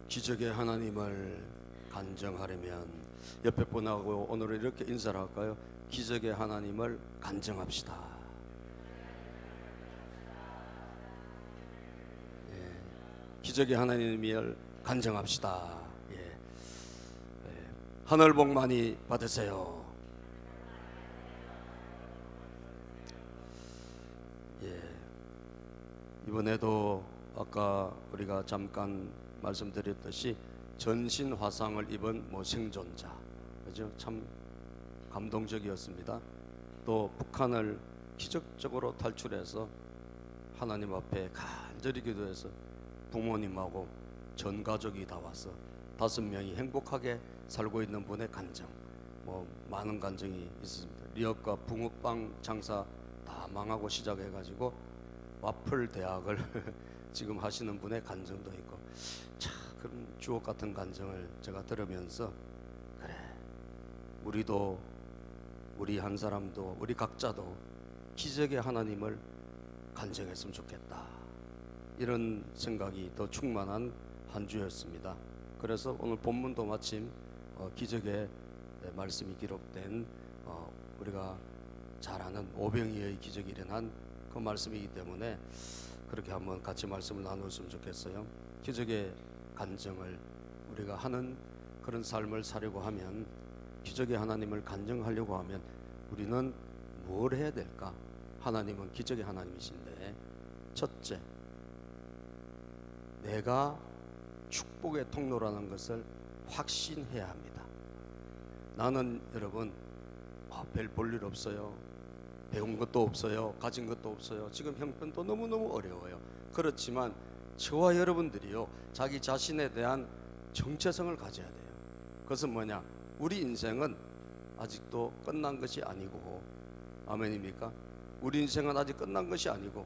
기적의 하나님을 간증하려면 옆에 분하고 오늘은 이렇게 인사를 할까요? 기적의 하나님을 간증합시다. 예, 기적의 하나님을 간증합시다. 예, 예, 하늘 복 많이 받으세요. 예, 이번에도 아까 우리가 잠깐 말씀드렸듯이 전신 화상을 입은 생존자, 그죠? 참 감동적이었습니다. 또 북한을 기적적으로 탈출해서 하나님 앞에 간절히 기도해서 부모님하고 전 가족이 다 와서 5명이 행복하게 살고 있는 분의 간증, 많은 간증이 있습니다. 리역과 붕어빵 장사 다 망하고 시작해가지고 와플 대학을 지금 하시는 분의 간증도 있고, 참 그런 주옥 같은 간증을 제가 들으면서, 그래, 우리도, 우리 한 사람도, 우리 각자도 기적의 하나님을 간증했으면 좋겠다, 이런 생각이 더 충만한 한 주였습니다. 그래서 오늘 본문도 마침 기적의 말씀이 기록된 우리가 잘 아는 오병이어의 기적이 일어난 그 말씀이기 때문에 그렇게 한번 같이 말씀을 나누었으면 좋겠어요. 기적의 간증을 우리가 하는 그런 삶을 살려고 하면, 기적의 하나님을 간증하려고 하면 우리는 뭘 해야 될까? 하나님은 기적의 하나님이신데, 첫째, 내가 축복의 통로라는 것을 확신해야 합니다. 나는 여러분 별 볼 일 없어요. 배운 것도 없어요. 가진 것도 없어요. 지금 형편도 너무너무 어려워요. 그렇지만 저와 여러분들이요, 자기 자신에 대한 정체성을 가져야 돼요. 그것은 뭐냐? 우리 인생은 아직도 끝난 것이 아니고, 아멘입니까? 우리 인생은 아직 끝난 것이 아니고,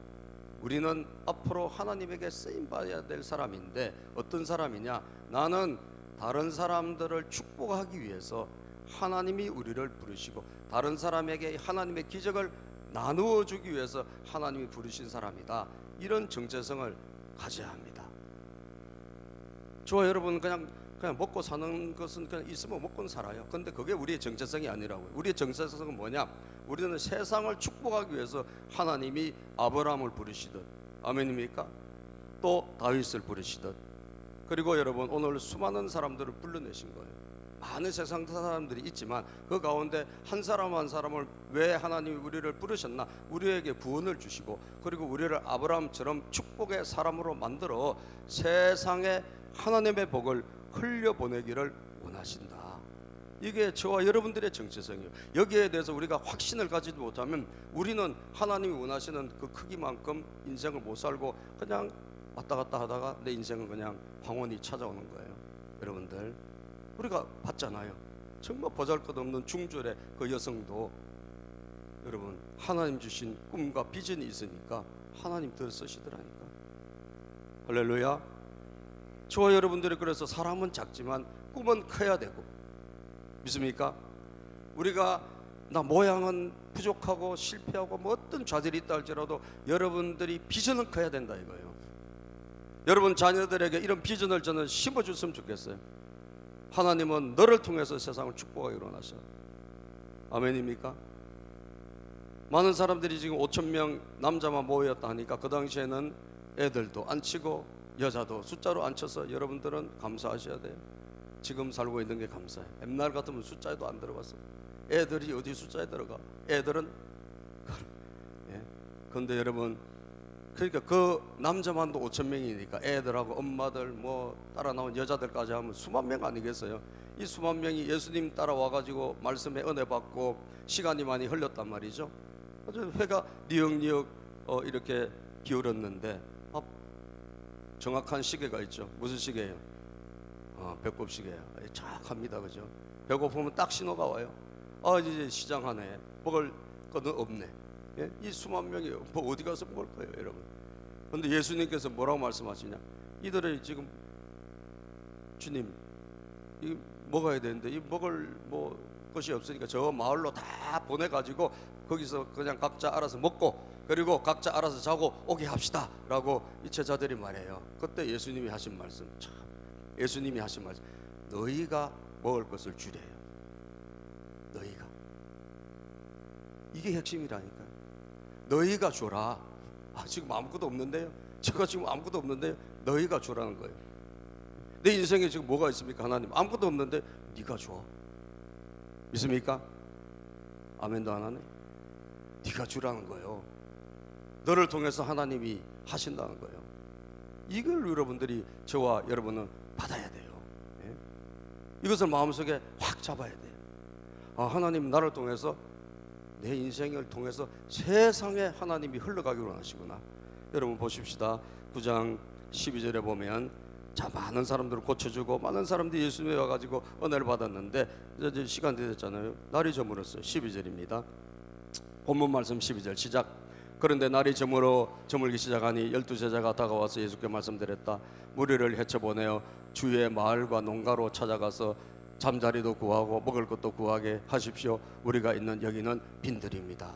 우리는 앞으로 하나님에게 쓰임받아야 될 사람인데, 어떤 사람이냐? 나는 다른 사람들을 축복하기 위해서 하나님이 우리를 부르시고 다른 사람에게 하나님의 기적을 나누어 주기 위해서 하나님이 부르신 사람이다, 이런 정체성을 가져야 합니다. 저와 여러분 그냥 먹고 사는 것은 그냥 있으면 먹고는 살아요. 근데 그게 우리의 정체성이 아니라고요. 우리의 정체성은 뭐냐? 우리는 세상을 축복하기 위해서 하나님이 아브라함을 부르시듯, 아멘입니까? 또 다윗을 부르시듯, 그리고 여러분 오늘 수많은 사람들을 불러내신 거예요. 많은 세상 사람들이 있지만 그 가운데 한 사람 한 사람을 왜 하나님이 우리를 부르셨나? 우리에게 구원을 주시고, 그리고 우리를 아브라함처럼 축복의 사람으로 만들어 세상에 하나님의 복을 흘려보내기를 원하신다. 이게 저와 여러분들의 정체성이에요. 여기에 대해서 우리가 확신을 가지지 못하면 우리는 하나님이 원하시는 그 크기만큼 인생을 못 살고 그냥 왔다 갔다 하다가 내 인생은 그냥 황혼이 찾아오는 거예요. 여러분들, 우리가 봤잖아요. 정말 보잘것없는 중졸의 그 여성도 여러분 하나님 주신 꿈과 비전이 있으니까 하나님 더 쓰시더라니까. 할렐루야. 저와 여러분들이 그래서 사람은 작지만 꿈은 커야 되고, 믿습니까? 우리가 나 모양은 부족하고 실패하고 어떤 좌절이 있다 할지라도 여러분들이 비전은 커야 된다 이거예요. 여러분 자녀들에게 이런 비전을 저는 심어줬으면 좋겠어요. 하나님은 너를 통해서 세상을 축복하기로 원하셔. 아멘입니까? 많은 사람들이 지금 5,000명 남자만 모였다 하니까 그 당시에는 애들도 안 치고 여자도 숫자로 안 쳐서 여러분들은 감사하셔야 돼요. 지금 살고 있는 게 감사해요. 옛날 같으면 숫자에도 안 들어갔어요. 애들이 어디 숫자에 들어가? 애들은 예. 그런데 여러분, 그러니까 그 남자만도 5,000명이니까 애들하고 엄마들 따라 나온 여자들까지 하면 수만 명 아니겠어요? 이 수만 명이 예수님 따라와가지고 말씀에 은혜 받고 시간이 많이 흘렸단 말이죠. 그래서 회가 니역니역 이렇게 기울었는데 정확한 시계가 있죠. 무슨 시계예요? 배꼽 시계예요. 정확합니다. 그죠? 배고프면 딱 신호가 와요. 이제 시장하네. 먹을 거는 없네. 예? 이 수만 명이 어디 가서 먹을 거예요, 여러분? 그런데 예수님께서 뭐라고 말씀하시냐? 이들이 지금 주님, 이 먹어야 되는데 이 먹을 것이 없으니까 저 마을로 다 보내가지고 거기서 그냥 각자 알아서 먹고 그리고 각자 알아서 자고 오게 합시다 라고 이 제자들이 말해요. 그때 예수님이 하신 말씀 참 예수님이 하신 말씀, 너희가 먹을 것을 주래요. 너희가. 이게 핵심이라니까요. 너희가 줘라. 지금 아무것도 없는데요. 제가 지금 아무것도 없는데요. 너희가 줘라는 거예요. 내 인생에 지금 뭐가 있습니까? 하나님 아무것도 없는데 네가 줘. 믿습니까? 아멘도 안 하네. 네가 주라는 거예요. 너를 통해서 하나님이 하신다는 거예요. 이걸 여러분들이, 저와 여러분은 받아야 돼요. 예? 이것을 마음속에 확 잡아야 돼요. 하나님 나를 통해서, 내 인생을 통해서 세상에 하나님이 흘러가기를 원하시구나. 여러분 보십시다. 9장 12절에 보면, 자, 많은 사람들을 고쳐주고 많은 사람들이 예수님에 와가지고 은혜를 받았는데 이제 시간이 됐잖아요. 날이 저물었어요. 12절입니다. 본문 말씀 12절 시작. 그런데 날이 저물기 시작하니 12제자가 다가와서 예수께 말씀드렸다. 무리를 헤쳐보내어 주위의 마을과 농가로 찾아가서 잠자리도 구하고 먹을 것도 구하게 하십시오. 우리가 있는 여기는 빈들입니다.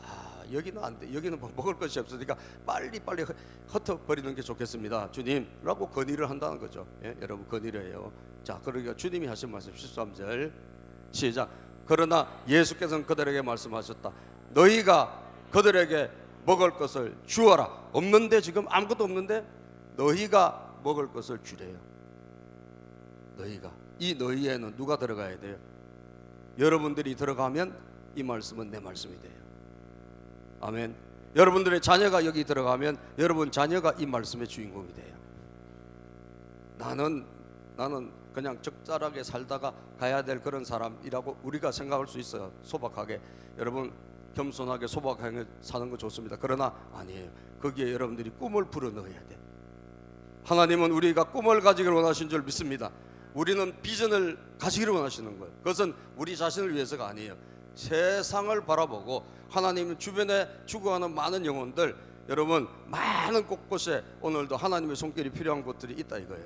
여기는 안 돼. 여기는 먹을 것이 없으니까 빨리 흩어버리는 게 좋겠습니다, 주님 라고 건의를 한다는 거죠. 예? 여러분 건의를 해요. 자, 그러니까 주님이 하신 말씀 13절 시작. 그러나 예수께서는 그들에게 말씀하셨다. 너희가 그들에게 먹을 것을 주어라. 없는데, 지금 아무것도 없는데 너희가 먹을 것을 주래요. 너희가. 이 너희에는 누가 들어가야 돼요? 여러분들이 들어가면 이 말씀은 내 말씀이 돼요. 아멘. 여러분들의 자녀가 여기 들어가면 여러분 자녀가 이 말씀의 주인공이 돼요. 나는 그냥 적절하게 살다가 가야 될 그런 사람이라고 우리가 생각할 수 있어요. 소박하게. 여러분 겸손하게 소박하게 사는 거 좋습니다. 그러나 아니에요. 거기에 여러분들이 꿈을 불어넣어야 돼. 하나님은 우리가 꿈을 가지기를 원하신 줄 믿습니다. 우리는 비전을 가지기를 원하시는 거예요. 그것은 우리 자신을 위해서가 아니에요. 세상을 바라보고, 하나님 주변에 죽어가는 많은 영혼들, 여러분 많은 곳곳에 오늘도 하나님의 손길이 필요한 곳들이 있다 이거예요.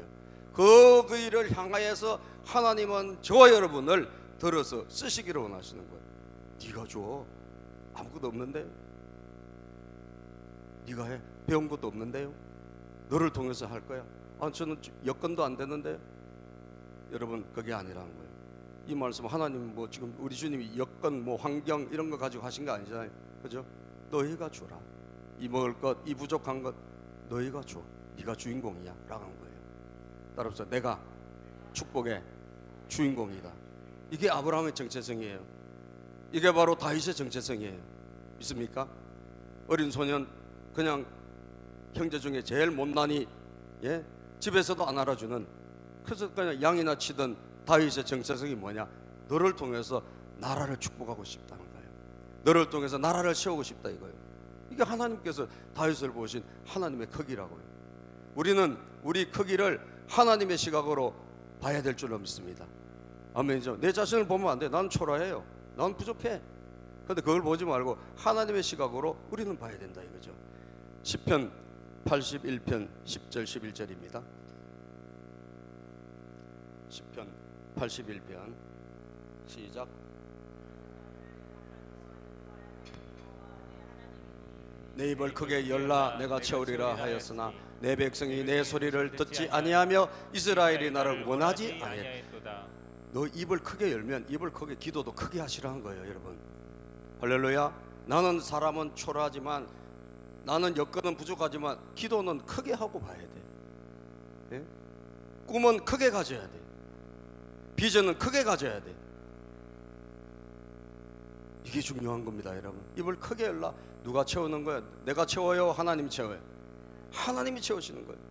그 길을 향하여서 하나님은 저와 여러분을 들어서 쓰시기를 원하시는 거예요. 네가 줘. 아무것도 없는데요. 네가 해. 배운 것도 없는데요. 너를 통해서 할 거야. 저는 여건도 안 되는데요. 여러분 그게 아니라는 거예요. 이 말씀 하나님 지금 우리 주님이 여건 환경 이런 거 가지고 하신 거 아니잖아요. 그죠? 너희가 주라. 이 먹을 것, 이 부족한 것 너희가 줘. 네가 주인공이야 라는 거예요. 따라서 내가 축복의 주인공이다. 이게 아브라함의 정체성이에요. 이게 바로 다윗의 정체성이에요. 믿습니까? 어린 소년, 그냥 형제 중에 제일 못난이, 집에서도 안 알아주는, 그래서 그냥 양이나 치던 다윗의 정체성이 뭐냐? 너를 통해서 나라를 축복하고 싶다는 거예요. 너를 통해서 나라를 세우고 싶다 이거예요. 이게 하나님께서 다윗을 보신 하나님의 크기라고요. 우리는 우리 크기를 하나님의 시각으로 봐야 될 줄로 믿습니다. 아멘이죠. 내 자신을 보면 안 돼. 나는 초라해요. 나는 부족해. 그런데 그걸 보지 말고 하나님의 시각으로 우리는 봐야 된다 이거죠. 시편 81편 10절 11절입니다. 시편 81편 시작. 내 입을 크게 열라 내가 채우리라 하였으나 내 백성이 내 소리를 듣지 아니하며 이스라엘이 나를 원하지 아니하였도다. 너 입을 크게 열면 입을 크게, 기도도 크게 하시라는 거예요 여러분. 할렐루야. 나는 사람은 초라하지만, 나는 여건은 부족하지만 기도는 크게 하고 봐야 돼. 예? 꿈은 크게 가져야 돼. 비전은 크게 가져야 돼. 이게 중요한 겁니다 여러분. 입을 크게 열라. 누가 채우는 거야? 내가 채워요? 하나님이 채워요? 하나님이 채우시는 거예요.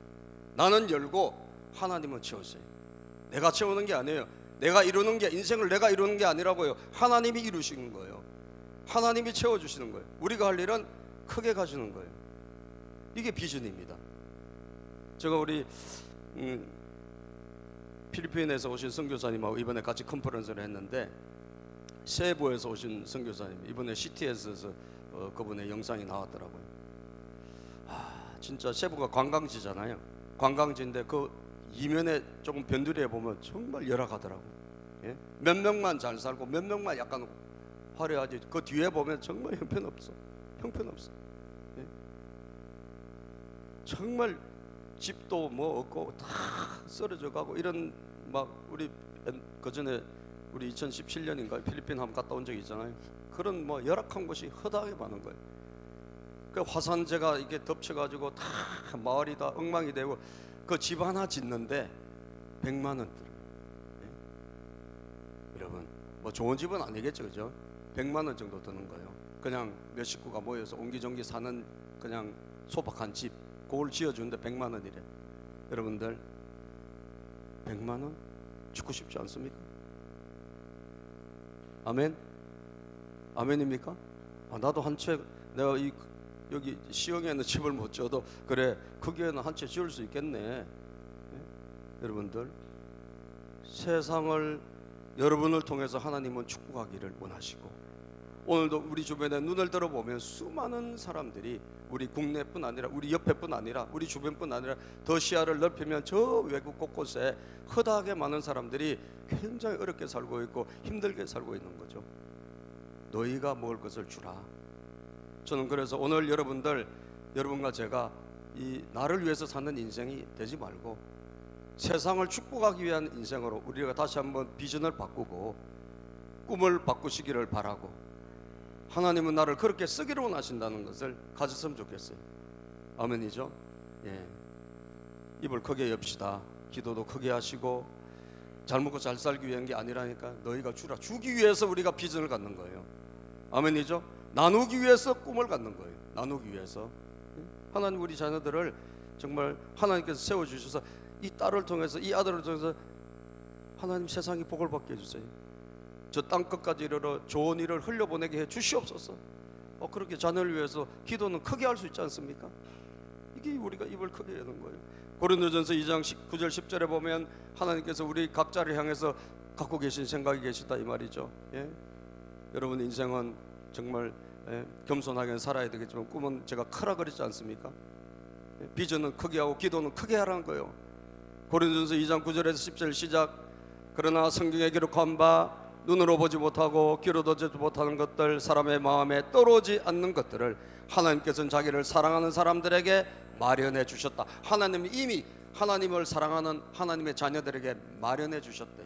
나는 열고 하나님은 채우세요. 내가 채우는 게 아니에요. 내가 이루는 게, 인생을 내가 이루는 게 아니라고요. 하나님이 이루시는 거예요. 하나님이 채워주시는 거예요. 우리가 할 일은 크게 가주는 거예요. 이게 비전입니다. 제가 우리 필리핀에서 오신 선교사님하고 이번에 같이 컨퍼런스를 했는데, 세부에서 오신 선교사님, 이번에 CTS에서 그분의 영상이 나왔더라고요. 진짜 세부가 관광지잖아요. 관광지인데 그 이면에 조금 변두리에 보면 정말 열악하더라고. 예? 몇 명만 잘 살고 몇 명만 약간 화려하지, 그 뒤에 보면 정말 형편없어. 형편없어. 예? 정말 집도 없고 다 쓰러져 가고 이런 막 우리 그 전에 우리 2017년인가 필리핀 한번 갔다 온 적이 있잖아요. 그런 뭐 열악한 곳이 허다하게 많은 거예요. 그 화산재가 이게 덮쳐가지고 다 마을이 다 엉망이 되고 그 집 하나 짓는데 100만 원 들어요. 네? 여러분 뭐 좋은 집은 아니겠죠, 그죠? 100만 원 정도 드는 거예요. 그냥 몇 식구가 모여서 옹기종기 사는 그냥 소박한 집, 그걸 지어주는데 100만 원이래. 여러분들 100만 원 죽고 싶지 않습니까? 아멘? 아멘입니까? 나도 한 채 내가 여기 시흥에는 집을 못 지어도 그래 거기에는 한 채 지을 수 있겠네. 네? 여러분들 세상을 여러분을 통해서 하나님은 축복하기를 원하시고, 오늘도 우리 주변에 눈을 들어보면 수많은 사람들이 우리 국내뿐 아니라 우리 옆에뿐 아니라 우리 주변뿐 아니라 더 시야를 넓히면 저 외국 곳곳에 허다하게 많은 사람들이 굉장히 어렵게 살고 있고 힘들게 살고 있는 거죠. 너희가 먹을 것을 주라. 저는 그래서 오늘 여러분과 제가 이 나를 위해서 사는 인생이 되지 말고 세상을 축복하기 위한 인생으로 우리가 다시 한번 비전을 바꾸고 꿈을 바꾸시기를 바라고, 하나님은 나를 그렇게 쓰기를 원하신다는 것을 가졌으면 좋겠어요. 아멘이죠? 예. 입을 크게 엽시다. 기도도 크게 하시고, 잘 먹고 잘 살기 위한 게 아니라니까. 너희가 주라. 주기 위해서 우리가 비전을 갖는 거예요. 아멘이죠? 나누기 위해서 꿈을 갖는 거예요. 나누기 위해서. 하나님 우리 자녀들을 정말 하나님께서 세워주셔서 이 딸을 통해서, 이 아들을 통해서 하나님 세상이 복을 받게 해주세요. 저 땅끝까지 이르러 좋은 일을 흘려보내게 해 주시옵소서. 그렇게 자녀를 위해서 기도는 크게 할 수 있지 않습니까? 이게 우리가 입을 크게 여는 거예요. 고린도전서 2장 9절 10절에 보면 하나님께서 우리 각자를 향해서 갖고 계신 생각이 계시다 이 말이죠. 예? 여러분 인생은 정말 겸손하게 살아야 되겠지만 꿈은 제가 크라 그랬지 않습니까? 비전은 크게 하고 기도는 크게 하라는 거예요. 고린도전서 2장 9절에서 10절 시작. 그러나 성경에 기록한 바 눈으로 보지 못하고 귀로 듣지 못하는 것들, 사람의 마음에 떠오르지 않는 것들을 하나님께서는 자기를 사랑하는 사람들에게 마련해 주셨다. 하나님이 이미 하나님을 사랑하는 하나님의 자녀들에게 마련해 주셨대.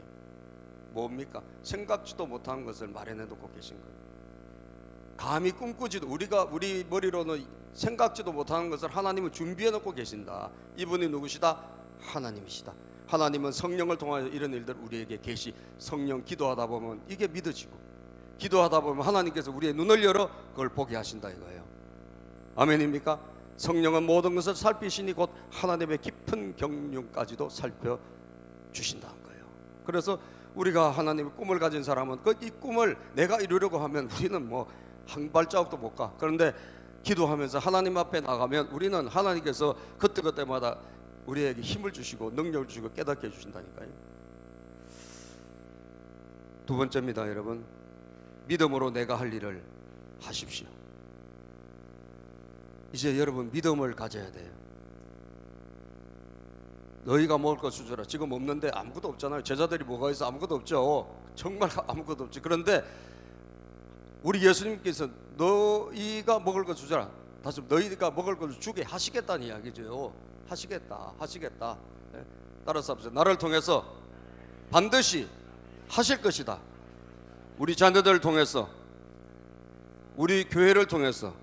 뭡니까? 생각지도 못한 것을 마련해 놓고 계신 거예요. 감히 꿈꾸지도, 우리 머리로는 생각지도 못하는 것을 하나님은 준비해 놓고 계신다. 이분이 누구시다? 하나님이시다. 하나님은 성령을 통하여 이런 일들 우리에게 계시, 성령 기도하다 보면 이게 믿어지고, 기도하다 보면 하나님께서 우리의 눈을 열어 그걸 보게 하신다 이거예요. 아멘입니까? 성령은 모든 것을 살피시니 곧 하나님의 깊은 경륜까지도 살펴주신다는 거예요. 그래서 우리가 하나님의 꿈을 가진 사람은 이 꿈을 내가 이루려고 하면 우리는 뭐 한 발자국도 못 가. 그런데 기도하면서 하나님 앞에 나가면 우리는 하나님께서 그때그때마다 우리에게 힘을 주시고 능력을 주시고 깨닫게 해주신다니까요. 두 번째입니다, 여러분. 믿음으로 내가 할 일을 하십시오. 이제 여러분 믿음을 가져야 돼요. 너희가 먹을 것을 주라. 지금 없는데 아무것도 없잖아요. 제자들이 뭐가 있어? 아무것도 없죠. 정말 아무것도 없지. 그런데 우리 예수님께서 너희가 먹을 것을 주라. 다시 너희가 먹을 것을 주게 하시겠다는 이야기죠. 하시겠다. 네? 따라서 합시다. 나를 통해서 반드시 하실 것이다. 우리 자녀들을 통해서, 우리 교회를 통해서,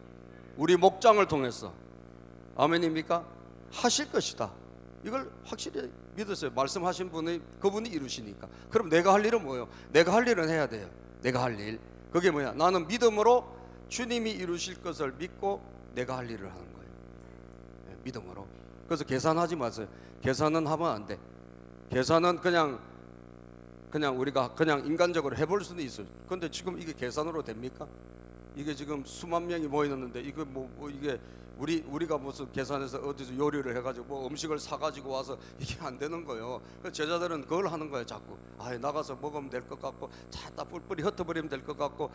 우리 목장을 통해서. 아멘입니까? 하실 것이다. 이걸 확실히 믿으세요. 말씀하신 분이 그분이 이루시니까. 그럼 내가 할 일은 뭐예요? 내가 할 일은 해야 돼요. 내가 할 일. 그게 뭐야? 나는 믿음으로 주님이 이루실 것을 믿고 내가 할 일을 하는 거예요. 네, 믿음으로. 그래서 계산하지 마세요. 계산은 하면 안 돼. 계산은 그냥 우리가 그냥 인간적으로 해볼 수는 있어요. 그런데 지금 이게 계산으로 됩니까? 이게 지금 수만 명이 모이는데 이게 이게 우리가 무슨 계산해서 어디서 요리를 해가지고 뭐 음식을 사가지고 와서 이게 안 되는 거예요. 제자들은 그걸 하는 거예요. 자꾸 나가서 먹으면 될 것 같고 다 뿔뿔이 흩어버리면 될 것 같고.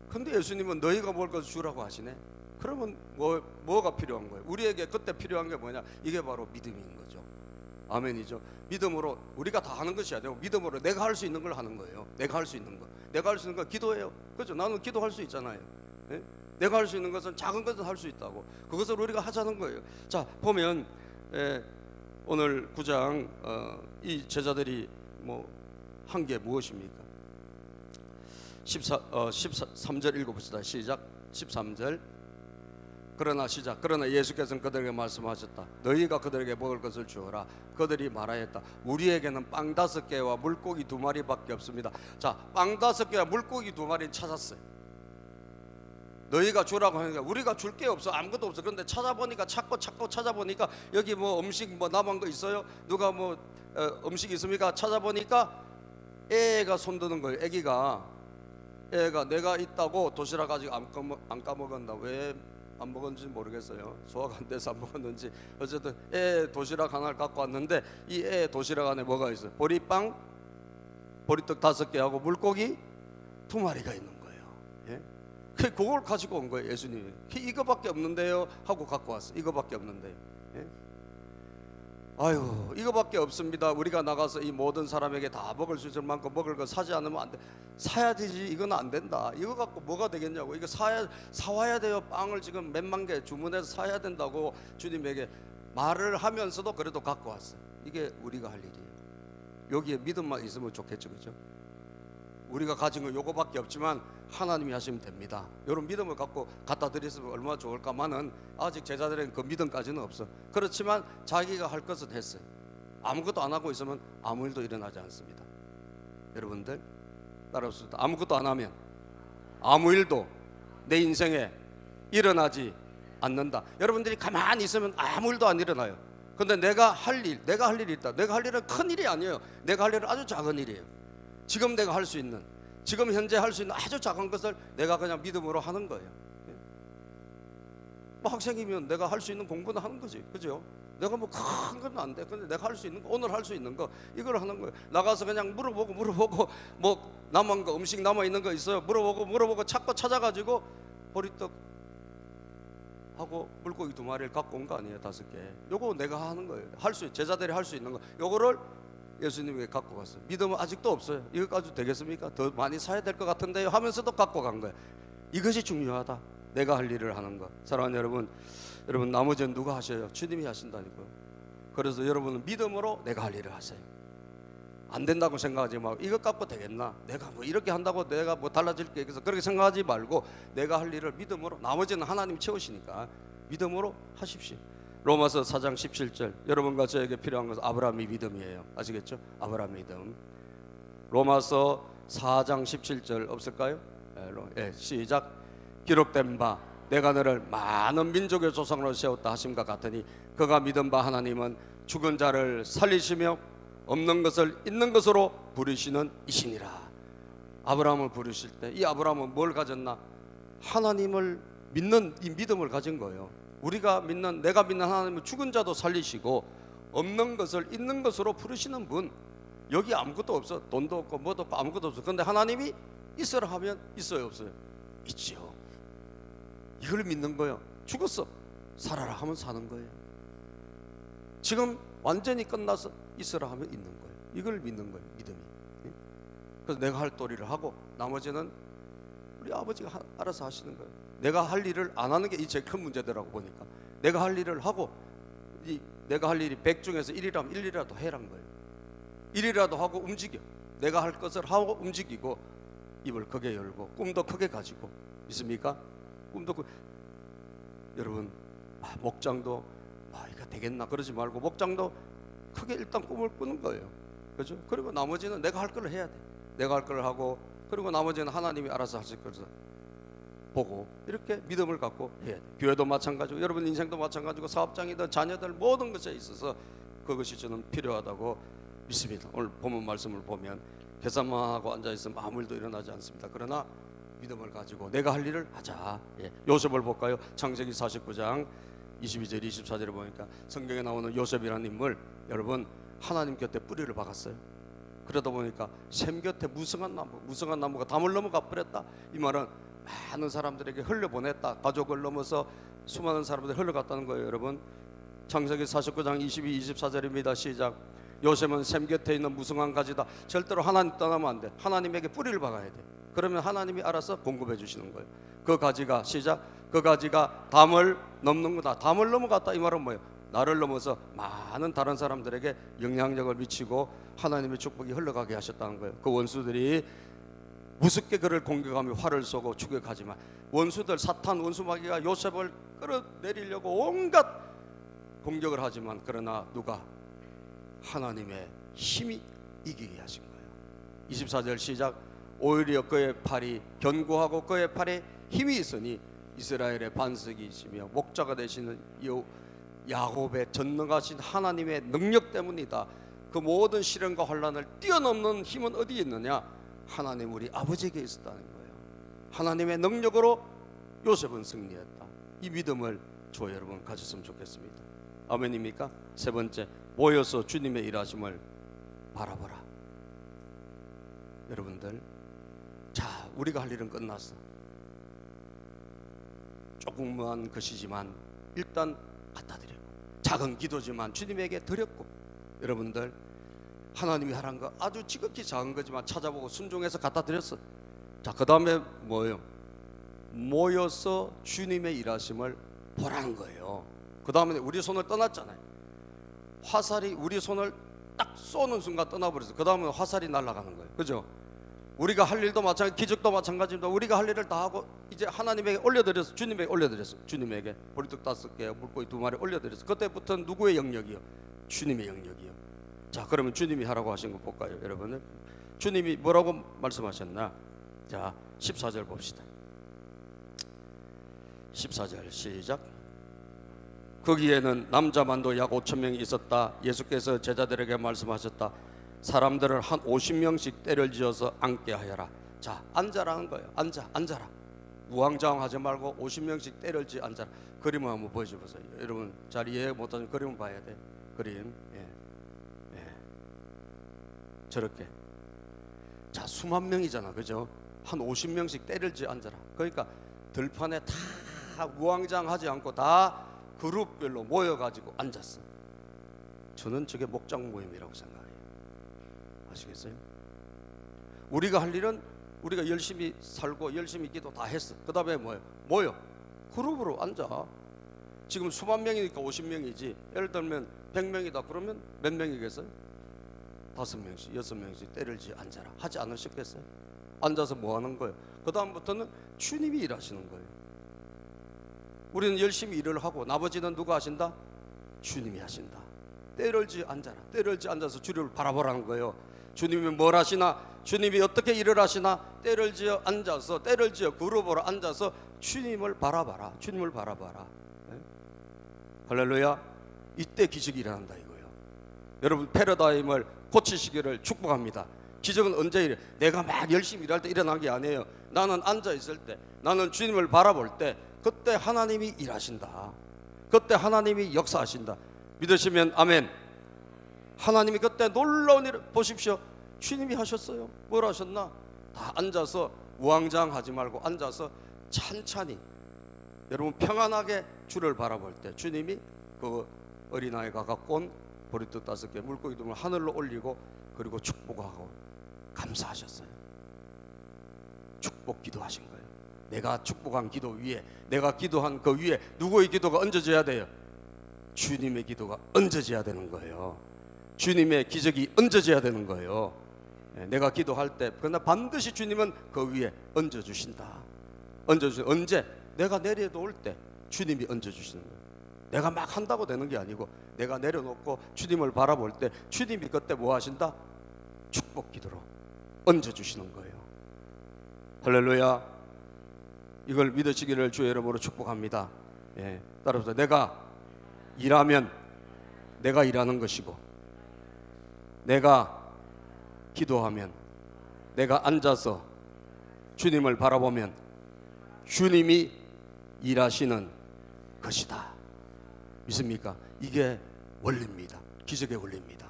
근데 예수님은 너희가 먹을 것을 주라고 하시네. 그러면 뭐가 필요한 거예요? 우리에게 그때 필요한 게 뭐냐? 이게 바로 믿음인 거죠. 아멘이죠. 믿음으로 우리가 다 하는 것이 아니고 믿음으로 내가 할 수 있는 걸 하는 거예요. 내가 할 수 있는 거. 내가 할 수 있는 거 기도해요. 그렇죠? 나는 기도할 수 있잖아요. 네? 내가 할 수 있는 것은 작은 것은 할 수 있다고. 그것을 우리가 하자는 거예요. 자, 보면 오늘 9장 이 제자들이 한 게 무엇입니까? 13절 읽어봅시다. 시작. 13절. 그러나 예수께서는 그들에게 말씀하셨다. 너희가 그들에게 먹을 것을 주어라. 그들이 말하였다. 우리에게는 빵 5개와 물고기 2마리밖에 없습니다. 자, 빵 5개와 물고기 2마리는 찾았어요. 너희가 주라고 하니까 우리가 줄 게 없어. 아무것도 없어. 그런데 찾아보니까 찾고 찾아보니까 여기 음식 남은 거 있어요? 누가 음식 있습니까? 찾아보니까 애가 손드는 거예요. 애가 내가 있다고 도시락 아직 안 까먹었나. 왜 안 먹었는지 모르겠어요. 소화가 안 돼서 안 먹었는지. 어쨌든 애 도시락 하나를 갖고 왔는데 이 애 도시락 안에 뭐가 있어요? 보리빵, 보리떡 5개하고 물고기 2마리가 있는 거예요. 예? 그걸 가지고 온 거예요. 예수님이. 이거밖에 없는데요 하고 갖고 왔어. 이거밖에 없는데요. 예? 아유, 이거밖에 없습니다. 우리가 나가서 이 모든 사람에게 다 먹을 수 있을 만큼 먹을 거 사지 않으면 안 돼. 사야 되지. 이건 안 된다. 이거 갖고 뭐가 되겠냐고. 이거 사와야 돼요. 빵을 지금 몇만 개 주문해서 사야 된다고 주님에게 말을 하면서도 그래도 갖고 왔어요. 이게 우리가 할 일이에요. 여기에 믿음만 있으면 좋겠죠, 그죠? 우리가 가진 건 요거밖에 없지만 하나님이 하시면 됩니다. 이런 믿음을 갖고 갖다 드렸으면 얼마나 좋을까만은 아직 제자들에게는 그 믿음까지는 없어. 그렇지만 자기가 할 것은 했어요. 아무것도 안 하고 있으면 아무 일도 일어나지 않습니다. 여러분들 따라합시다. 아무것도 안 하면 아무 일도 내 인생에 일어나지 않는다. 여러분들이 가만히 있으면 아무 일도 안 일어나요. 근데 내가 할 일이 있다. 내가 할 일은 큰 일이 아니에요. 내가 할 일은 아주 작은 일이에요. 지금 내가 할 수 있는, 지금 현재 할 수 있는 아주 작은 것을 내가 그냥 믿음으로 하는 거예요. 학생이면 내가 할 수 있는 공부는 하는 거지, 그죠? 내가 큰 건 안 돼. 근데 내가 할 수 있는 거, 오늘 할 수 있는 거, 이걸 하는 거예요. 나가서 그냥 물어보고 남은 거, 음식 남아 있는 거 있어요? 물어보고 찾아가지고 보리떡 하고 물고기 2마리를 갖고 온 거 아니에요? 5개. 요거 내가 하는 거예요. 제자들이 할 수 있는 거, 요거를 예수님에게 갖고 갔어요. 믿음은 아직도 없어요. 이거 가지고 되겠습니까? 더 많이 사야 될 것 같은데요 하면서도 갖고 간 거예요. 이것이 중요하다. 내가 할 일을 하는 것. 사랑하는 여러분 나머지는 누가 하셔요? 주님이 하신다니까요. 그래서 여러분은 믿음으로 내가 할 일을 하세요. 안 된다고 생각하지 말고 이것 갖고 되겠나? 내가 이렇게 한다고 내가 달라질 게 있어서 그렇게 생각하지 말고 내가 할 일을 믿음으로, 나머지는 하나님이 채우시니까 믿음으로 하십시오. 로마서 4장 17절. 여러분과 저에게 필요한 것은 아브라함의 믿음이에요. 아시겠죠? 아브라함의 믿음. 로마서 4장 17절 없을까요? 시작. 기록된 바 내가 너를 많은 민족의 조상으로 세웠다 하심과 같으니 그가 믿은 바 하나님은 죽은 자를 살리시며 없는 것을 있는 것으로 부르시는 이시니라. 아브라함을 부르실 때 이 아브라함은 뭘 가졌나? 하나님을 믿는 이 믿음을 가진 거예요. 내가 믿는 하나님은 죽은 자도 살리시고 없는 것을 있는 것으로 부르시는 분. 여기 아무것도 없어. 돈도 없고 뭐도 없고 아무것도 없어. 그런데 하나님이 있으라 하면 있어요, 없어요? 있죠. 이걸 믿는 거예요. 죽었어, 살아라 하면 사는 거예요. 지금 완전히 끝나서 있으라 하면 있는 거예요. 이걸 믿는 거예요, 믿음이. 그래서 내가 할 도리를 하고 나머지는 우리 아버지가 알아서 하시는 거예요. 내가 할 일을 안 하는 게 제일 큰 문제더라고 보니까. 내가 할 일을 하고, 내가 할 일이 100 중에서 1이라면 1이라도 해란 거예요. 1이라도 하고 움직여. 내가 할 것을 하고 움직이고 입을 크게 열고 꿈도 크게 가지고. 믿습니까? 꿈도 여러분 목장도 이거 되겠나 그러지 말고 목장도 크게 일단 꿈을 꾸는 거예요. 그죠? 그리고 나머지는 내가 할 걸 해야 돼. 내가 할 걸 하고 그리고 나머지는 하나님이 알아서 하실 것을 보고 이렇게 믿음을 갖고 해야 돼. 교회도 마찬가지고 여러분 인생도 마찬가지고 사업장이든 자녀들 모든 것에 있어서 그것이 저는 필요하다고 믿습니다. 오늘 본문 말씀을 보면 계산만 하고 앉아있으면 아무 일도 일어나지 않습니다. 그러나 믿음을 가지고 내가 할 일을 하자. 요셉을 볼까요? 창세기 49장 22절 24절에 보니까 성경에 나오는 요셉이라는 인물, 여러분 하나님 곁에 뿌리를 박았어요. 그러다 보니까 샘 곁에 무성한 나무가 담을 넘어가 버렸다. 이 말은 많은 사람들에게 흘려보냈다. 가족을 넘어서 수많은 사람들이 흘러갔다는 거예요. 여러분 창세기 49장 22, 24절입니다. 시작. 요셉은 샘 곁에 있는 무성한 가지다. 절대로 하나님 떠나면 안 돼. 하나님에게 뿌리를 박아야 돼. 그러면 하나님이 알아서 공급해 주시는 거예요. 그 가지가 시작 그 가지가 담을 넘는 거다. 담을 넘어갔다 이 말은 뭐예요? 나를 넘어서 많은 다른 사람들에게 영향력을 미치고 하나님의 축복이 흘러가게 하셨다는 거예요. 그 원수들이 무섭게 그를 공격하며 활을 쏘고 추격하지만 원수들, 사탄 원수 마귀가 요셉을 끌어내리려고 온갖 공격을 하지만 그러나 누가? 하나님의 힘이 이기게 하신 거예요. 24절 시작. 오히려 그의 팔이 견고하고 그의 팔에 힘이 있으니 이스라엘의 반석이시며 목자가 되시는 야곱의 전능하신 하나님의 능력 때문이다. 그 모든 시련과 환난을 뛰어넘는 힘은 어디에 있느냐? 하나님 우리 아버지에게 있었다는 거예요. 하나님의 능력으로 요셉은 승리했다. 이 믿음을 저 여러분 가졌으면 좋겠습니다. 아멘입니까? 세 번째, 모여서 주님의 일하심을 바라보라. 여러분들, 자, 우리가 할 일은 끝났어. 조그만 것이지만 일단 갖다 드리고, 작은 기도지만 주님에게 드렸고, 여러분들 하나님이 하라는 거 아주 지극히 작은 거지만 찾아보고 순종해서 갖다 드렸어. 자, 그 다음에 뭐예요? 모여서 주님의 일하심을 보라는 거예요. 그 다음에 우리 손을 떠났잖아요. 화살이 우리 손을 딱 쏘는 순간 떠나버렸어요. 그 다음에 화살이 날아가는 거예요. 그죠? 우리가 할 일도 마찬가지, 기적도 마찬가지입니다. 우리가 할 일을 다 하고 이제 하나님에게 올려드렸어. 주님에게 올려드렸어. 주님에게 보리떡 5개, 물고기 2마리 올려드렸어. 그때부터는 누구의 영역이요? 주님의 영역이요. 자, 그러면 주님이 하라고 하신 거 볼까요, 여러분들? 주님이 뭐라고 말씀하셨나? 자, 14절 봅시다. 14절 시작. 거기에는 남자만도 약 5,000명이 있었다. 예수께서 제자들에게 말씀하셨다. 사람들을 한 50명씩 때를 지어서 앉게 하여라. 자, 앉아라는 거예요. 앉아라. 우왕좌왕하지 말고 50명씩 때를 지어 앉아라. 그림을 한번 보여줘보세요. 여러분 잘 이해 못하면 그림을 봐야 돼. 그림. 저렇게. 자, 수만 명이잖아, 그죠? 한 50명씩 때를 지어 앉아라. 그러니까 들판에 다 우왕좌왕하지 않고 다 그룹별로 모여가지고 앉았어. 저는 저게 목장 모임이라고 생각해요. 아시겠어요? 우리가 할 일은 우리가 열심히 살고 열심히 기도 다 했어. 그 다음에 뭐예요? 모여 그룹으로 앉아. 지금 수만 명이니까 50명이지. 예를 들면 100명이다 그러면 몇 명이겠어요? 5명씩 6명씩 때를 지어 앉아라. 하지 않으셨겠어요? 앉아서 뭐 하는 거예요? 그 다음부터는 주님이 일하시는 거예요. 우리는 열심히 일을 하고 나머지는 누가 하신다? 주님이 하신다. 때를 지어 앉아라. 때를 지어 앉아서 주님을 바라보라는 거예요. 주님이 뭘 하시나? 주님이 어떻게 일을 하시나? 때를 지어 앉아서, 때를 지어 그룹으로 앉아서 주님을 바라봐라. 주님을 바라봐라. 네? 할렐루야. 이때 기적이 일어난다 이거예요. 여러분 패러다임을 고치시기를 축복합니다. 기적은 언제 일해? 내가 막 열심히 일할 때 일어난 게 아니에요. 나는 앉아 있을 때, 나는 주님을 바라볼 때, 그때 하나님이 일하신다. 그때 하나님이 역사하신다. 믿으시면 아멘. 하나님이 그때 놀라운 일을 보십시오. 주님이 하셨어요. 뭘 하셨나? 다 앉아서 우왕좌왕하지 말고 앉아서 찬찬히 여러분 평안하게 주를 바라볼 때 주님이 그 어린아이가 갖고 온 보리떡 5개 물고기 2을 하늘로 올리고 그리고 축복하고 감사하셨어요. 축복 기도하신 거예요. 내가 축복한 기도 위에, 내가 기도한 그 위에 누구의 기도가 얹어져야 돼요? 주님의 기도가 얹어져야 되는 거예요. 주님의 기적이 얹어져야 되는 거예요. 내가 기도할 때 그러나 반드시 주님은 그 위에 얹어주신다. 얹어주신 언제? 내가 내려놓을 때 주님이 얹어주시는 거예요. 내가 막 한다고 되는 게 아니고 내가 내려놓고 주님을 바라볼 때 주님이 그때 뭐 하신다? 축복 기도로 얹어주시는 거예요. 할렐루야. 이걸 믿으시기를 주의 이름으로 축복합니다. 따라서 내가 일하면 내가 일하는 것이고, 내가 기도하면, 내가 앉아서 주님을 바라보면 주님이 일하시는 것이다. 믿습니까? 이게 원리입니다. 기적의 원리입니다.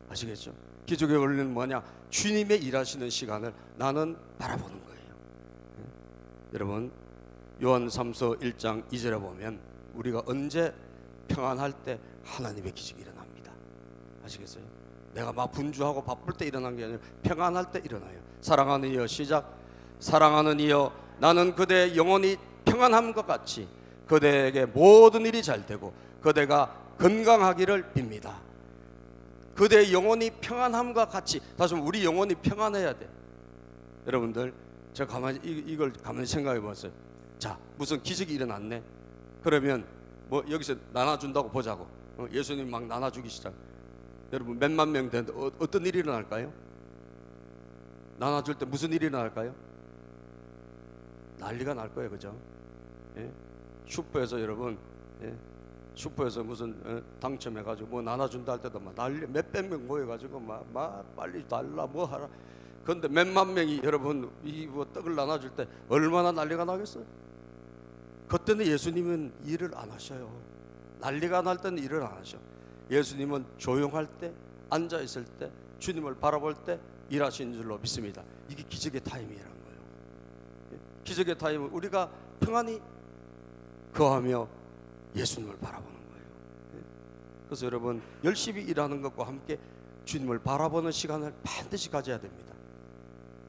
아시겠죠? 기적의 원리는 뭐냐? 주님의 일하시는 시간을 나는 바라보는 거예요. 여러분 요한3서 1장 2절에 보면 우리가 언제 평안할 때 하나님의 기적이 일어납니다. 아시겠어요? 내가 막 분주하고 바쁠 때 일어난 게 아니라 평안할 때 일어나요. 사랑하는 이여 시작. 사랑하는 이여 나는 그대 영원히 평안함과 같이 그대에게 모든 일이 잘 되고 그대가 건강하기를 빕니다. 그대의 영혼이 평안함과 같이, 다시 한번 우리 영혼이 평안해야 돼. 여러분들, 제가 가만히 이걸 가만히 생각해 봤어요. 자, 무슨 기적이 일어났네. 그러면 뭐 여기서 나눠준다고 보자고. 예수님 막 나눠주기 시작. 여러분, 몇만 명 되는데 어떤 일이 일어날까요? 나눠줄 때 무슨 일이 일어날까요? 난리가 날 거예요, 그죠? 예? 슈퍼에서 여러분, 예? 슈퍼에서 무슨 당첨해가지고 뭐 나눠준다 할 때도 막 난리, 몇백 명 모여가지고 막 빨리 달라 뭐 하라. 그런데 몇만 명이 여러분 이 뭐 떡을 나눠줄 때 얼마나 난리가 나겠어요? 그때는 예수님은 일을 안 하셔요. 난리가 날 때는 일을 안 하셔. 예수님은 조용할 때, 앉아 있을 때, 주님을 바라볼 때 일하시는 줄로 믿습니다. 이게 기적의 타임이라는 거예요. 기적의 타임은 우리가 평안히 거하며 예수님을 바라보는 거예요. 그래서 여러분, 열심히 일하는 것과 함께 주님을 바라보는 시간을 반드시 가져야 됩니다.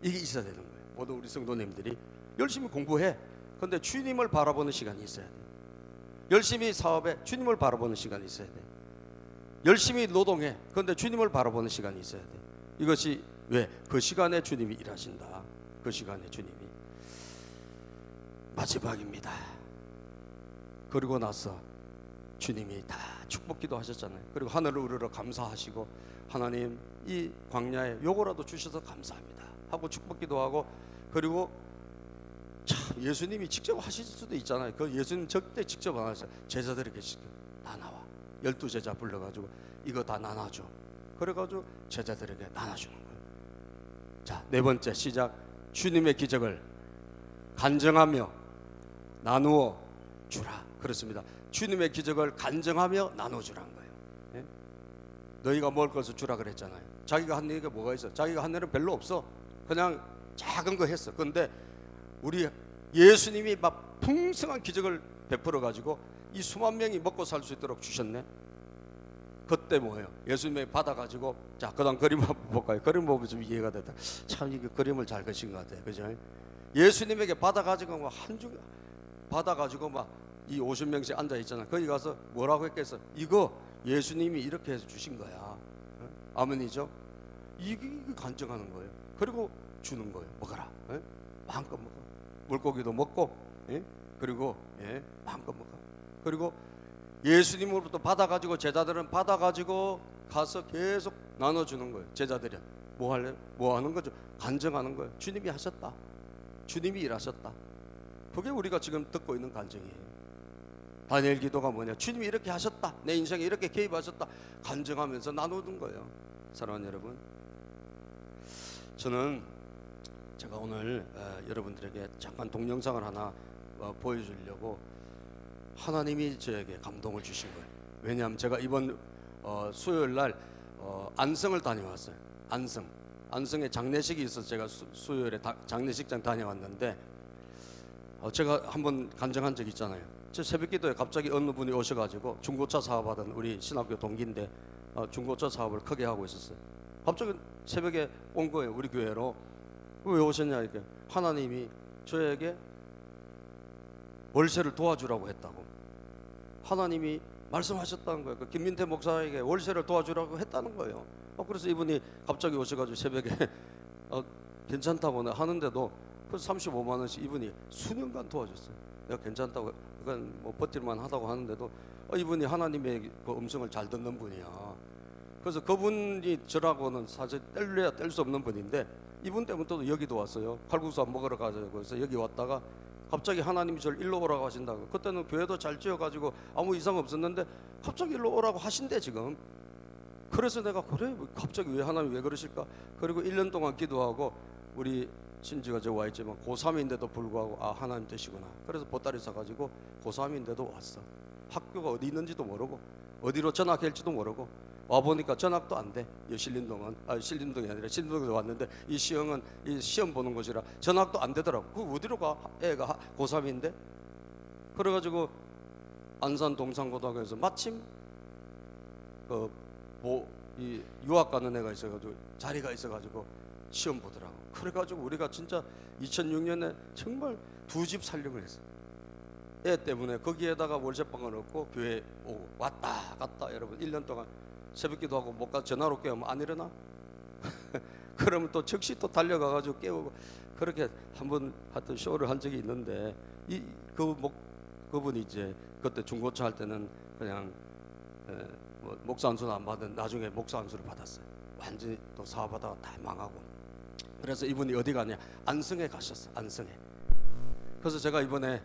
이게 있어야 되는 거예요. 모든 우리 성도님들이 열심히 공부해. 그런데 주님을 바라보는 시간이 있어야 돼요. 열심히 사업해. 주님을 바라보는 시간이 있어야 돼요. 열심히 노동해. 그런데 주님을 바라보는 시간이 있어야 돼요. 이것이 왜? 그 시간에 주님이 일하신다. 그 시간에 주님이. 마지막입니다. 그리고 나서 주님이 다 축복기도 하셨잖아요. 그리고 하늘을 우러러 감사하시고, 하나님 이 광야에 요거라도 주셔서 감사합니다 하고 축복기도 하고, 그리고 참 예수님이 직접 하실 수도 있잖아요. 그 예수님 절대 직접 안 하셔요. 제자들에게 다 나와. 12제자 불러가지고 이거 다 나눠줘. 그래가지고 제자들에게 나눠주는 거예요. 자, 네 번째 시작. 주님의 기적을 간증하며 나누어 주라. 그렇습니다. 주님의 기적을 간증하며 나눠주라는 거예요. 예? 너희가 먹을 것을 주라 그랬잖아요. 자기가 한 일이 뭐가 있어? 자기가 한 일은 별로 없어. 그냥 작은 거 했어. 그런데 우리 예수님이 막 풍성한 기적을 베풀어 가지고 이 수만 명이 먹고 살 수 있도록 주셨네. 그때 뭐예요? 예수님이 받아가지고, 자, 그 다음 그림 한번 볼까요? 그림 보면 좀 이해가 된다. 참 이게 그림을 잘 그신 것 같아요. 그죠? 예수님에게 받아가지고 막 한 줄 받아가지고 막 이 50명씩 앉아 있잖아. 거기 가서 뭐라고 했겠어? 이거 예수님이 이렇게 해서 주신 거야. 아멘이죠? 이게 간증하는 거예요. 그리고 주는 거예요. 먹어라. 마음껏 먹어. 물고기도 먹고, 그리고 마음껏 먹어. 그리고 예수님으로부터 받아가지고 제자들은 받아가지고 가서 계속 나눠주는 거예요. 제자들은 뭐 할래? 뭐 하는 거죠? 간증하는 거예요. 주님이 하셨다. 주님이 일하셨다. 그게 우리가 지금 듣고 있는 간증이에요. 다니엘 기도가 뭐냐? 주님이 이렇게 하셨다. 내 인생에 이렇게 개입하셨다. 간증하면서 나누는 거예요. 사랑하는 여러분, 저는 제가 오늘 여러분들에게 잠깐 동영상을 하나 보여주려고 하나님이 저에게 감동을 주신 거예요. 왜냐하면 제가 이번 수요일 날 안성을 다녀왔어요. 안성에 장례식이 있어서 제가 수요일에 장례식장 다녀왔는데, 제가 한번 간증한 적 있잖아요. 저 새벽기도에 갑자기 어느 분이 오셔가지고 중고차 사업하던 우리 신학교 동기인데 중고차 사업을 크게 하고 있었어요. 갑자기 새벽에 온 거예요. 우리 교회로. 왜 오셨냐? 이렇게 하나님이 저에게 월세를 도와주라고 했다고. 하나님이 말씀하셨다는 거예요. 그 김민태 목사에게 월세를 도와주라고 했다는 거예요. 그래서 이분이 갑자기 오셔가지고 새벽에 괜찮다고 하는데도 그 35만 원씩 이분이 수년간 도와줬어요. 내가 괜찮다고, 그건 뭐 버틸만 하다고 하는데도 이분이 하나님의 그 음성을 잘 듣는 분이야. 그래서 그분이 저라고는 사실 뗄래야 뗄 수 없는 분인데, 이분 때문에 또 여기도 왔어요. 칼국수 먹으러 가자고. 그래서 여기 왔다가 갑자기 하나님이 저를 일로 오라고 하신다고. 그때는 교회도 잘 지어가지고 아무 이상 없었는데 갑자기 일로 오라고 하신대 지금. 그래서 내가 그래 갑자기 왜 하나님이 왜 그러실까. 그리고 1년 동안 기도하고, 우리 신지가 저 와있지만 고3인데도 불구하고 하나님 되시구나. 그래서 보따리 싸가지고 고3인데도 왔어. 학교가 어디 있는지도 모르고 어디로 전학할지도 모르고 와보니까 전학도 안 돼. 신림동은 신림동이 아니라 신림동에서 왔는데 이 시험은 이 시험 보는 곳이라 전학도 안 되더라고. 그 어디로 가? 애가 고3인데. 그래가지고 안산 동산고등학교에서 마침 이 유학 가는 애가 있어가지고 자리가 있어가지고 시험 보더라고. 그래가지고 우리가 진짜 2006년에 정말 2집 살림을 했어. 애 때문에 거기에다가 월세방을 얻고 교회 오고 왔다 갔다 여러분 1년 동안 새벽기도 하고 못 가 전화로 깨우면 안 일어나? 그러면 또 즉시 또 달려가가지고 깨우고 그렇게 한번 하여튼 쇼를 한 적이 있는데 그분이 이제 그때 중고차 할 때는 그냥 뭐 목사 안수는 안 받은 나중에 목사 안수를 받았어요. 완전히 또 사업하다가 다 망하고. 그래서 이분이 어디 가냐? 안성에 가셨어. 안성에. 그래서 제가 이번에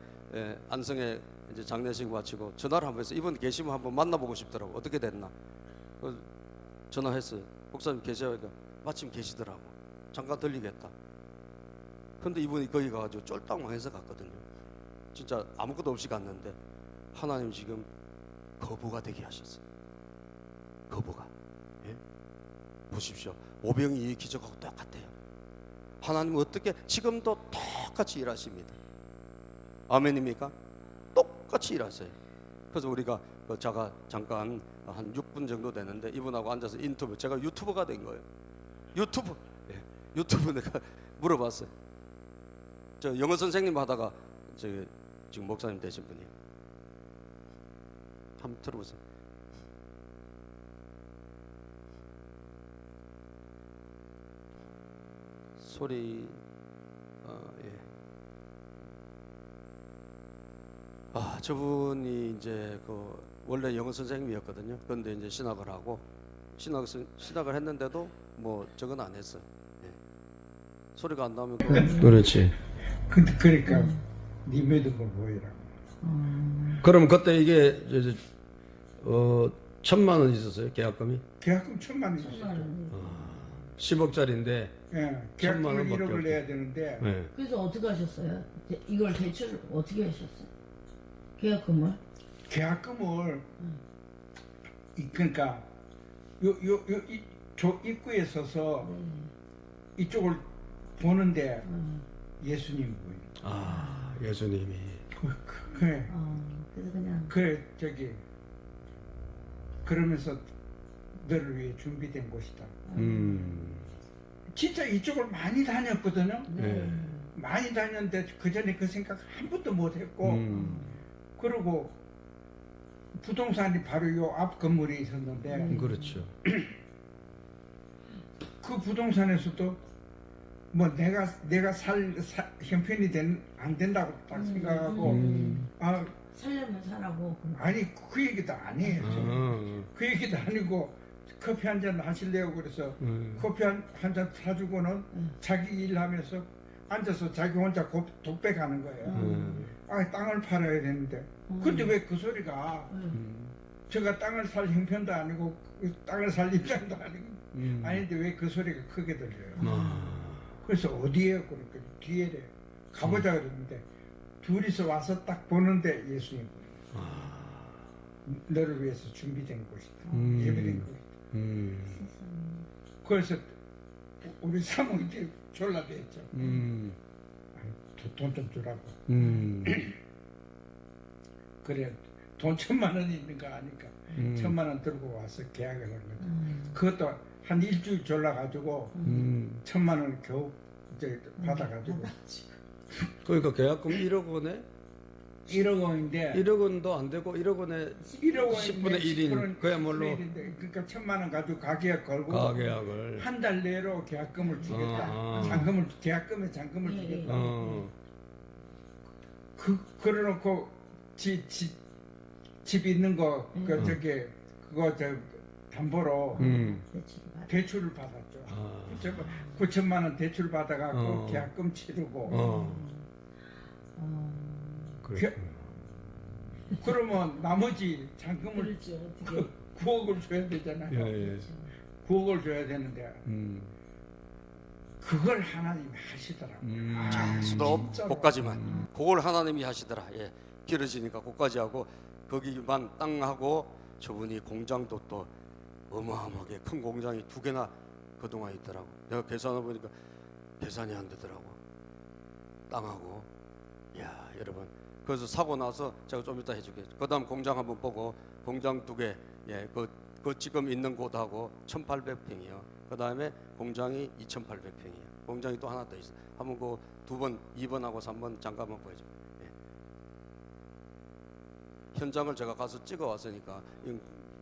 안성에 이제 장례식 마치고 전화를 한번 해서 이분 계시면 한번 만나보고 싶더라고. 어떻게 됐나? 전화했어요. 목사님 계셔요? 마침 계시더라고. 잠깐 들리겠다. 근데 이분이 거기 가가지고 쫄딱 망해서 갔거든요. 진짜 아무것도 없이 갔는데 하나님 지금 거부가 되게 하셨어요. 거부가. 예? 보십시오. 오병이의 기적하고 똑같아요. 하나님은 어떻게 지금도 똑같이 일하십니다. 아멘입니까? 똑같이 일하세요. 그래서 우리가 제가 잠깐 한 6분 정도 되는데 이분하고 앉아서 인터뷰, 제가 유튜버가 된 거예요. 유튜브. 예. 유튜브 내가 물어봤어요. 저 영어 선생님 하다가 지금 목사님 되신 분이에요. 한번 들어보세요. 소리. 예. 저분이 이제 원래 영어 선생님이었거든요. 그런데 이제 신학을 하고 신학을 했는데도 뭐 저건 안 했어요. 예. 소리가 안 나오면 그렇지. 근데 그러니까 네 믿음을 보이라. 그럼 그때 이게 1,000만 원 있었어요 계약금이? 계약금 1,000만 원 있었죠. 10억짜리인데 예, 1,000만 계약금을 원밖에 1억을 내야 되는데 네. 그래서 어떻게 하셨어요? 이걸 대출 어떻게 하셨어요? 계약금을? 계약금을 그러니까 저 입구에 서서 이쪽을 보는데 예수님 보이는. 예수님이. 그래. 그래서 그냥 그래 그러면서 너를 위해 준비된 곳이다. 진짜 이쪽을 많이 다녔거든요. 네. 많이 다녔는데 그 전에 그 생각 한 번도 못 했고, 그리고 부동산이 바로 요 앞 건물에 있었는데, 그렇죠. 그 부동산에서도 뭐 내가 살 형편이 안 된다고 딱 생각하고, 살려면 사라고. 아니 그 얘기도 아니에요. 그 얘기도 아니고 커피 한 잔 하실래요? 그래서 커피 한 잔 사주고는 자기 일하면서 앉아서 자기 혼자 독백하는 거예요. 땅을 팔아야 되는데 근데 왜 그 소리가 제가 땅을 살 형편도 아니고 땅을 살 입장도 아니고 아닌데 왜 그 소리가 크게 들려요? 그래서 어디에요? 그러니까 뒤에래 가보자 그랬는데 둘이서 와서 딱 보는데 예수님 너를 위해서 준비된 곳이다. 예배된 곳이다. 그래서 우리 사모님한테 졸라대했죠. 돈 좀 주라고. 그래 돈 1,000만 원이 있는 거 아니까 1,000만 원 들고 와서 계약을 한 거죠. 그것도 한 일주일 졸라가지고 1,000만 원 겨우 이제 받아가지고 그러니까 계약금 1억 원에 1억 원인데 1억 원도 안 되고 1억 원에 1억 원 10분의 1인 그야말로 그러니까 1,000만 원 가지고 가계약 걸고 가계약을 한 달 내로 계약금을 주겠다. 계약금에 잔금을 주겠다. 그래놓고 집 있는 거 그거 담보로 대출을 받았죠. 9,000만 원 대출 받아갖고 계약금 치르고. 그러면 나머지 잔금을 9억을 줘야 되잖아요. 예. 9억을 줘야 되는데 그걸 하나님이 하시더라고요. 자, 스톱. 거기까지만. 그걸 하나님이 하시더라. 예. 길어지니까 거기까지 하고 거기만 땅하고 저분이 공장도 또 어마어마하게 큰 공장이 2개나 그동안 있더라고. 내가 계산해 보니까 계산이 안 되더라고. 땅하고. 야, 여러분. 그래서 사고 나서 제가 좀 이따 해줄게요. 그 다음 공장 한번 보고 공장 2개, 예, 그 지금 있는 곳하고 1,800평이요. 그 다음에 공장이 2,800평이에요. 공장이 또 하나 더 있어. 한번 그 2번하고 3번 잠깐만 보여줘. 예. 현장을 제가 가서 찍어 왔으니까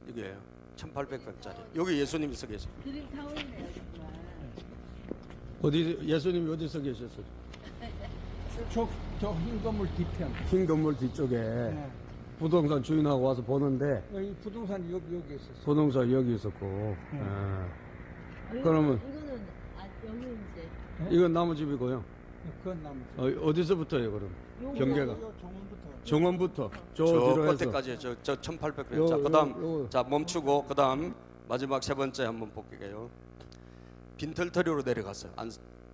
이게 1800평짜리. 여기 예수님이 서 계세요. 드림 타운이네요 정말. 어디 예수님이 어디 서 계셨어요? 저흰 건물 뒤편. 흰 건물 뒤쪽에 네. 부동산 주인하고 와서 보는데 여기 부동산이 여기 있었어. 부동산 여기 있었고. 그러면 이거는 여기 이제 이건 나무집이고요. 그건 나무. 어디서부터예요 그럼? 경계가 정원부터. 정원부터 저 뒤로 해서 끝에까지 저 1800평. 자, 그다음 자 멈추고 그다음 마지막 세 번째 한번 볼게요. 빈털터리로 내려갔어요.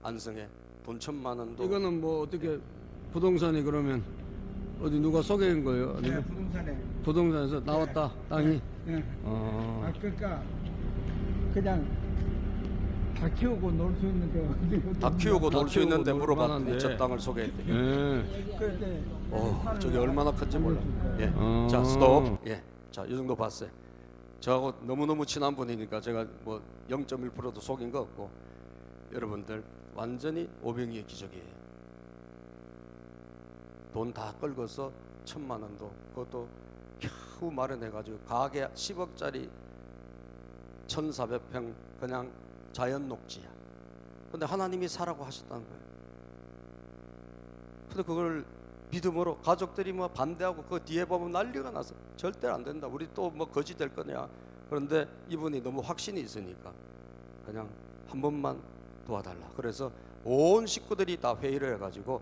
안성에 돈 1000만 원도. 이거는 뭐 어떻게 부동산이 그러면 어디 누가 소개한 거예요? 네, 아니면 부동산에. 부동산에서 나왔다 땅이. 네. 어. 그러니까 그냥 다 키우고 놀 수 있는데 어디 다 키우고 놀 수 있는데 뭐 물어봤더니 네. 저 땅을 소개했대. 그런데 저게 얼마나 큰지 몰라. 예. 어. 자 스톱. 예. 자 이 정도 봤어요. 저하고 너무너무 친한 분이니까 제가 뭐 0.1%도 속인 거 없고 여러분들 완전히 오병이의 기적이에요. 돈 다 끌고서 1000만 원도 그것도 겨우 마련해가지고 가게 10억짜리 1400평 그냥 자연 녹지야. 근데 하나님이 사라고 하셨다는 거예요. 근데 그걸 믿음으로 가족들이 뭐 반대하고 그 뒤에 보면 난리가 나서 절대 안 된다. 우리 또 뭐 거지 될 거냐. 그런데 이분이 너무 확신이 있으니까 그냥 한 번만 도와달라. 그래서 온 식구들이 다 회의를 해가지고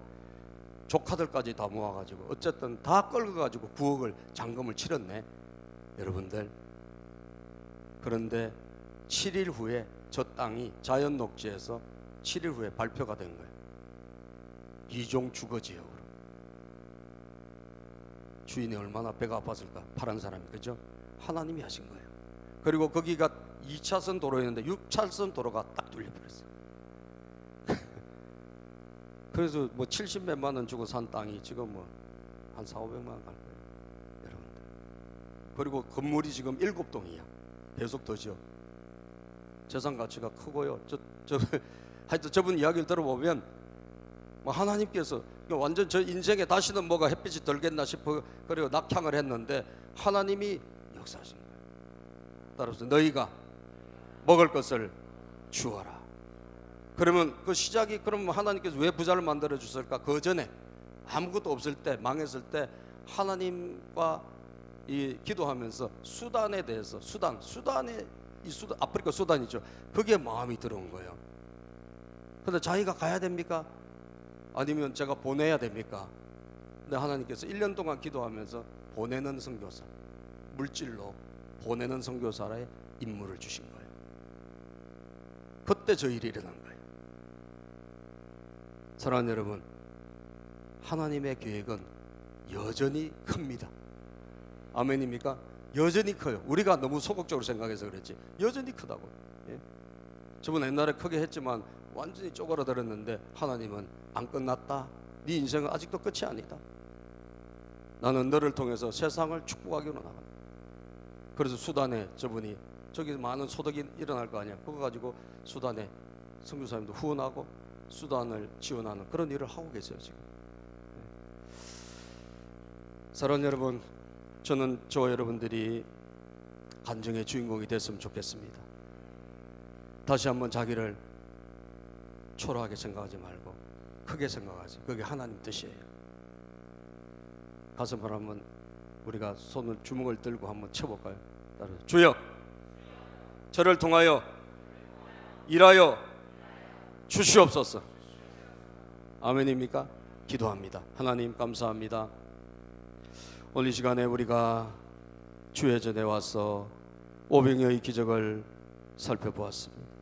조카들까지 다 모아가지고 어쨌든 다 끌어가지고 9억을 잔금을 치렀네. 여러분들. 그런데 7일 후에 저 땅이 자연 녹지에서 7일 후에 발표가 된 거예요. 이종 주거 지역으로. 주인이 얼마나 배가 아팠을까. 파란 사람이. 그죠? 하나님이 하신 거예요. 그리고 거기가 2차선 도로였는데 6차선 도로가 딱 뚫려버렸어요. 그래서 뭐 70몇만 원 주고 산 땅이 지금 뭐 한 4,500만 원 갈 거예요. 여러분들. 그리고 건물이 지금 7동이야. 계속 더 지어. 재산 가치가 크고요. 하여튼 저분 이야기를 들어보면 뭐 하나님께서 완전 저 인생에 다시는 뭐가 햇빛이 들겠나 싶어 그리고 낙향을 했는데 하나님이 역사하신 거예요. 따라서 너희가 먹을 것을 주어라. 그러면 그 시작이 그럼 하나님께서 왜 부자를 만들어 주실까? 그 전에 아무것도 없을 때 망했을 때 하나님과 이 기도하면서 수단에 대해서 수단에 이 수단 아프리카 수단이죠. 그게 마음이 들어온 거예요. 근데 자기가 가야 됩니까? 아니면 제가 보내야 됩니까? 근데 하나님께서 1년 동안 기도하면서 보내는 선교사, 물질로 보내는 선교사의 임무를 주신 거예요. 그때 저 일이 일어난 거예요. 사랑하는 여러분, 하나님의 계획은 여전히 큽니다. 아멘입니까? 여전히 커요. 우리가 너무 소극적으로 생각해서 그랬지 여전히 크다고. 예? 저번 옛날에 크게 했지만 완전히 쪼그라들었는데 하나님은 안 끝났다. 네 인생은 아직도 끝이 아니다. 나는 너를 통해서 세상을 축복하기로 나간다. 그래서 수단에 저분이 저기 많은 소득이 일어날 거 아니야. 그거 가지고 수단에 선교사님도 후원하고 수단을 지원하는 그런 일을 하고 계세요 지금. 사랑하는 여러분, 저는 저와 여러분들이 간증의 주인공이 됐으면 좋겠습니다. 다시 한번 자기를 초라하게 생각하지 말고 크게 생각하지. 그게 하나님 뜻이에요. 가슴을 한번 우리가 손을 주먹을 들고 한번 쳐볼까요? 따라서 주여, 저를 통하여 일하여 주시옵소서. 아멘입니까? 기도합니다. 하나님 감사합니다. 오늘 이 시간에 우리가 주의 전에 와서 오병이어의 기적을 살펴보았습니다.